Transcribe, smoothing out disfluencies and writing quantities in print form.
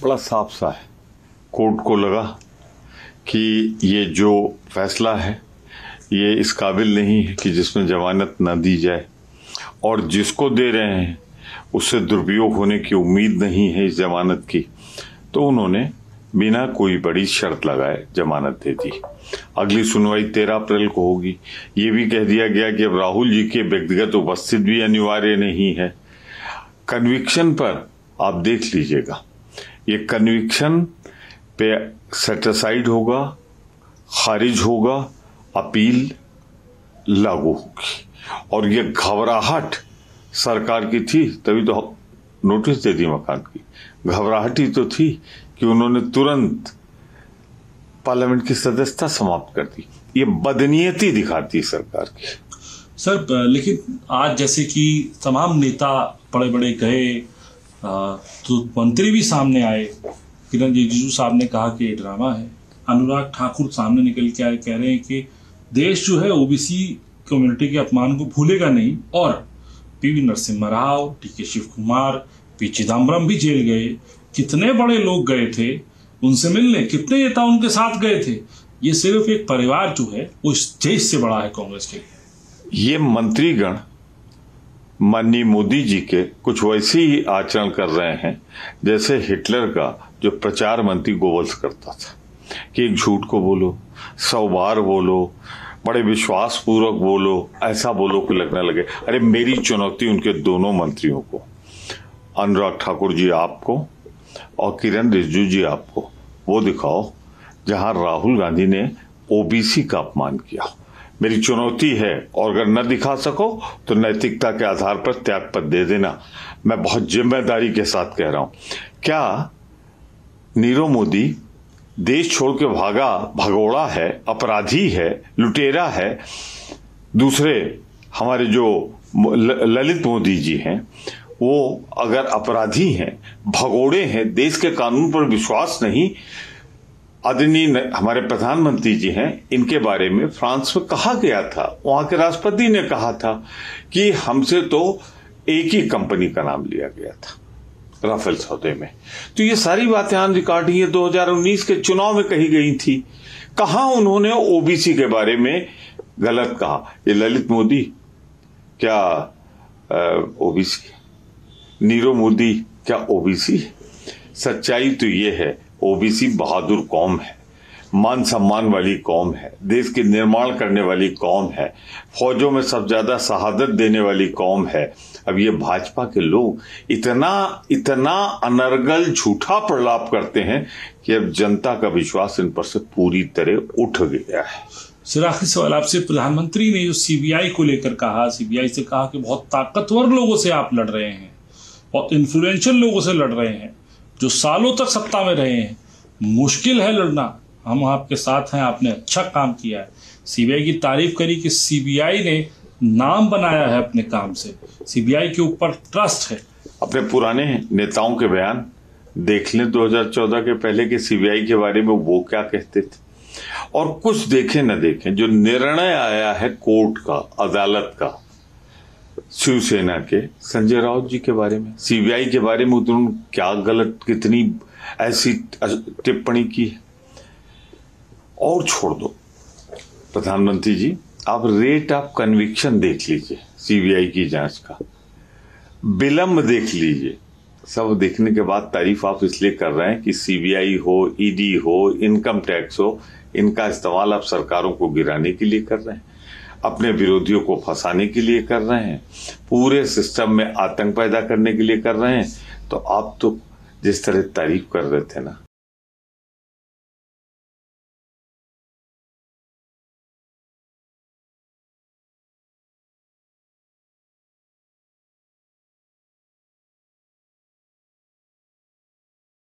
बड़ा साफ सा है। कोर्ट को लगा कि ये जो फैसला है ये इस काबिल नहीं है कि जिसमें जमानत न दी जाए, और जिसको दे रहे हैं उससे दुरुपयोग होने की उम्मीद नहीं है इस जमानत की, तो उन्होंने बिना कोई बड़ी शर्त लगाए जमानत दे दी। अगली सुनवाई 13 अप्रैल को होगी। ये भी कह दिया गया कि अब राहुल जी के व्यक्तिगत उपस्थित भी अनिवार्य नहीं है। कन्विक्शन पर आप देख लीजिएगा, ये कन्विक्शन पे सेटिसाइड होगा, खारिज होगा, अपील लागू होगी। और ये घबराहट सरकार की थी, तभी तो नोटिस दे दी मकान की। घबराहट ही तो थी कि उन्होंने तुरंत पार्लियामेंट की सदस्यता समाप्त कर दी। ये बदनीयती दिखाती सरकार की। सर, लेकिन आज जैसे कि तमाम नेता बड़े बड़े गए, तो मंत्री भी सामने आए। किरण रिजिजू साहब ने कहा कि ये ड्रामा है। अनुराग ठाकुर सामने निकल के आए, कह रहे हैं कि देश जो है ओबीसी कम्युनिटी के अपमान को भूलेगा नहीं। और P V Narasimha Rao, D K. Shiv Kumar, P. Chidambaram भी जेल गए। कितने बड़े लोग गए थे उनसे मिलने, कितने नेता उनके साथ गए थे। ये सिर्फ एक परिवार जो है वो इस देश से बड़ा है कांग्रेस के लिए। ये मंत्रीगण माननीय मोदी जी के कुछ वैसे ही आचरण कर रहे हैं जैसे हिटलर का जो प्रचार मंत्री गोवल्स करता था कि एक झूठ को बोलो, 100 बार बोलो, बड़े विश्वास पूर्वक बोलो, ऐसा बोलो कि लगने लगे। अरे मेरी चुनौती उनके दोनों मंत्रियों को, अनुराग ठाकुर जी आपको और किरण रिजिजू जी आपको, वो दिखाओ जहां राहुल गांधी ने ओबीसी का अपमान किया। मेरी चुनौती है, और अगर न दिखा सको तो नैतिकता के आधार पर त्याग पत्र दे देना। मैं बहुत जिम्मेदारी के साथ कह रहा हूं। क्या नीरव मोदी देश छोड़ के भागा भगोड़ा है, अपराधी है, लुटेरा है? दूसरे हमारे जो ललित मोदी जी हैं वो अगर अपराधी हैं, भगोड़े हैं, देश के कानून पर विश्वास नहीं, आदरणीय हमारे प्रधानमंत्री जी हैं, इनके बारे में फ्रांस में कहा गया था, वहां के राष्ट्रपति ने कहा था कि हमसे तो एक ही कंपनी का नाम लिया गया था राफेल सौदे में। तो ये सारी बातें ऑन रिकॉर्ड ही 2019 के चुनाव में कही गई थी। कहां उन्होंने ओबीसी के बारे में गलत कहा? ये ललित मोदी क्या ओबीसी? नीरव मोदी क्या ओबीसी? सच्चाई तो ये है, ओबीसी बहादुर कौम है, मान सम्मान वाली कौम है, देश के निर्माण करने वाली कौम है, फौजों में सबसे ज्यादा शहादत देने वाली कौम है। अब ये भाजपा के लोग इतना अनर्गल झूठा प्रलाप करते हैं कि अब जनता का विश्वास इन पर से पूरी तरह उठ गया है। सर, आखिरी सवाल आपसे। प्रधानमंत्री ने जो सीबीआई को लेकर कहा, सीबीआई से कहा कि बहुत ताकतवर लोगों से आप लड़ रहे हैं, बहुत इन्फ्लुएंशियल लोगों से लड़ रहे हैं, जो सालों तक सत्ता में रहे हैं, मुश्किल है लड़ना, हम आपके साथ हैं, आपने अच्छा काम किया है। सीबीआई की तारीफ करी कि सीबीआई ने नाम बनाया है अपने काम से, सीबीआई के ऊपर ट्रस्ट है। अपने पुराने नेताओं के बयान देख लें 2014 के पहले के सीबीआई के बारे में, वो क्या कहते थे। और कुछ देखें न देखें, जो निर्णय आया है कोर्ट का, अदालत का, शिवसेना के संजय राउत जी के बारे में, सीबीआई के बारे में उन्होंने क्या गलत, कितनी ऐसी टिप्पणी की है। और छोड़ दो प्रधानमंत्री जी, आप रेट ऑफ कन्विक्शन देख लीजिए सीबीआई की जांच का, विलंब देख लीजिए। सब देखने के बाद तारीफ आप इसलिए कर रहे हैं कि सीबीआई हो, ईडी हो, इनकम टैक्स हो, इनका इस्तेमाल आप सरकारों को गिराने के लिए कर रहे हैं, अपने विरोधियों को फंसाने के लिए कर रहे हैं, पूरे सिस्टम में आतंक पैदा करने के लिए कर रहे हैं। तो आप तो जिस तरह तारीफ कर रहे थे ना,